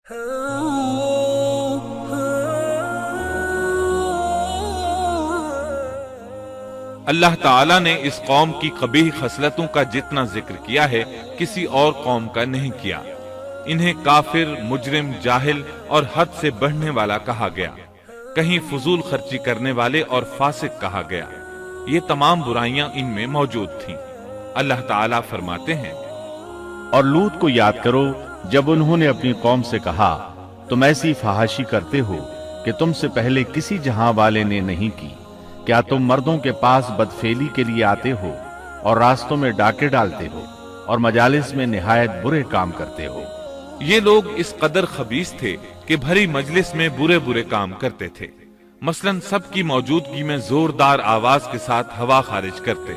اللہ تعالیٰ نے اس قوم کی قبیح خصلتوں کا جتنا ذکر کیا ہے کسی اور قوم کا نہیں کیا۔ انہیں کافر، مجرم، جاہل اور حد سے بڑھنے والا کہا گیا، کہیں فضول خرچی کرنے والے اور فاسق کہا گیا۔ یہ تمام برائیاں ان میں موجود تھیں۔ اللہ تعالیٰ فرماتے ہیں، اور لوط کو یاد کرو جب انہوں نے اپنی قوم سے کہا تم ایسی فحاشی کرتے ہو کہ تم سے پہلے کسی جہاں والے نے نہیں کی۔ کیا تم مردوں کے پاس بدفعلی کے لیے آتے ہو اور راستوں میں ڈاکے ڈالتے ہو اور مجالس میں نہایت برے کام کرتے ہو؟ یہ لوگ اس قدر خبیث تھے کہ بھری مجلس میں برے برے کام کرتے تھے۔ مثلا سب کی موجودگی میں زوردار آواز کے ساتھ ہوا خارج کرتے،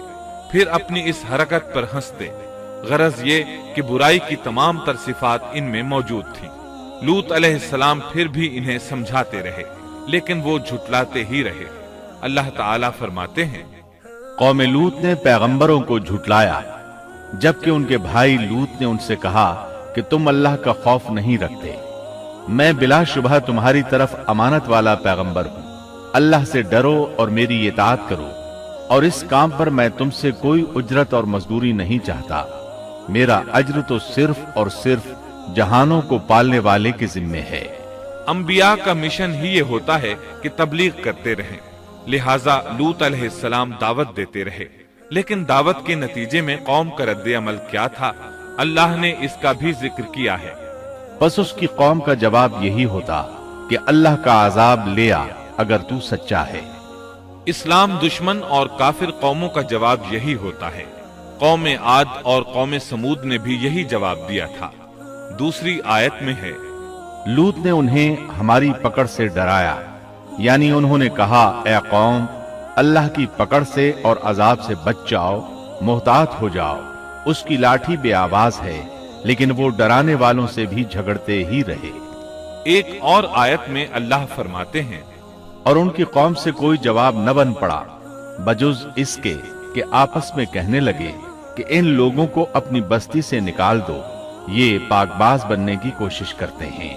پھر اپنی اس حرکت پر ہنستے۔ غرض یہ کہ برائی کی تمام تر صفات ان میں موجود تھیں۔ لوط علیہ السلام پھر بھی انہیں سمجھاتے رہے، لیکن وہ جھٹلاتے ہی رہے۔ اللہ تعالیٰ فرماتے ہیں، قوم لوط نے پیغمبروں کو جھٹلایا، جبکہ ان کے بھائی لوط نے ان سے کہا کہ تم اللہ کا خوف نہیں رکھتے۔ میں بلا شبہ تمہاری طرف امانت والا پیغمبر ہوں۔ اللہ سے ڈرو اور میری اطاعت کرو، اور اس کام پر میں تم سے کوئی اجرت اور مزدوری نہیں چاہتا۔ میرا اجر تو صرف اور صرف جہانوں کو پالنے والے کے ذمے ہے۔ انبیاء کا مشن ہی یہ ہوتا ہے کہ تبلیغ کرتے رہیں، لہٰذا لوط علیہ السلام دعوت دیتے رہے، لیکن دعوت کے نتیجے میں قوم کا رد عمل کیا تھا اللہ نے اس کا بھی ذکر کیا ہے۔ بس اس کی قوم کا جواب یہی ہوتا کہ اللہ کا عذاب لے آ اگر تو سچا ہے۔ اسلام دشمن اور کافر قوموں کا جواب یہی ہوتا ہے۔ قوم عاد اور قوم سمود نے بھی یہی جواب دیا تھا۔ دوسری آیت میں ہے، لوط نے انہیں ہماری پکڑ سے ڈرایا، یعنی انہوں نے کہا اے قوم، اللہ کی پکڑ سے اور عذاب سے بچ جاؤ، محتاط ہو جاؤ۔ اس کی لاٹھی بے آواز ہے، لیکن وہ ڈرانے والوں سے بھی جھگڑتے ہی رہے۔ ایک اور آیت میں اللہ فرماتے ہیں، اور ان کی قوم سے کوئی جواب نہ بن پڑا بجز اس کے کہ آپس میں کہنے لگے کہ ان لوگوں کو اپنی بستی سے نکال دو، یہ پاک باز بننے کی کوشش کرتے ہیں۔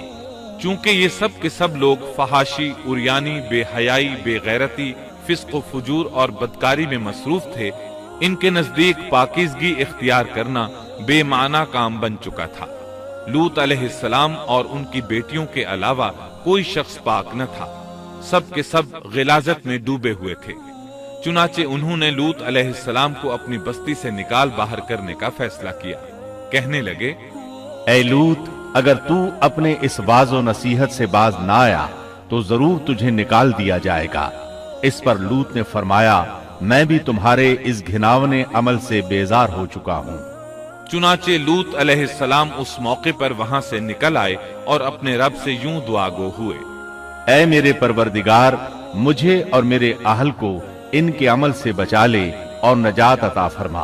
چونکہ یہ سب کے سب لوگ فحاشی، عریانی، بے حیائی، بے غیرتی، فسق و فجور اور بدکاری میں مصروف تھے، ان کے نزدیک پاکیزگی اختیار کرنا بے معنی کام بن چکا تھا۔ لوط علیہ السلام اور ان کی بیٹیوں کے علاوہ کوئی شخص پاک نہ تھا، سب کے سب غلاظت میں ڈوبے ہوئے تھے۔ چنانچہ انہوں نے لوط علیہ السلام کو اپنی بستی سے نکال باہر کرنے کا فیصلہ کیا۔ کہنے لگے، اے لوط، اگر تو اپنے اس واعظ و نصیحت سے باز نہ آیا تو ضرور تجھے نکال دیا جائے گا۔ اس پر لوط نے فرمایا، میں بھی تمہارے اس گھناونے عمل سے بیزار ہو چکا ہوں۔ چنانچہ لوط علیہ السلام اس موقع پر وہاں سے نکل آئے اور اپنے رب سے یوں دعا گو ہوئے، اے میرے پروردگار، مجھے اور میرے اہل کو ان کے عمل سے بچا لے اور نجات عطا فرما۔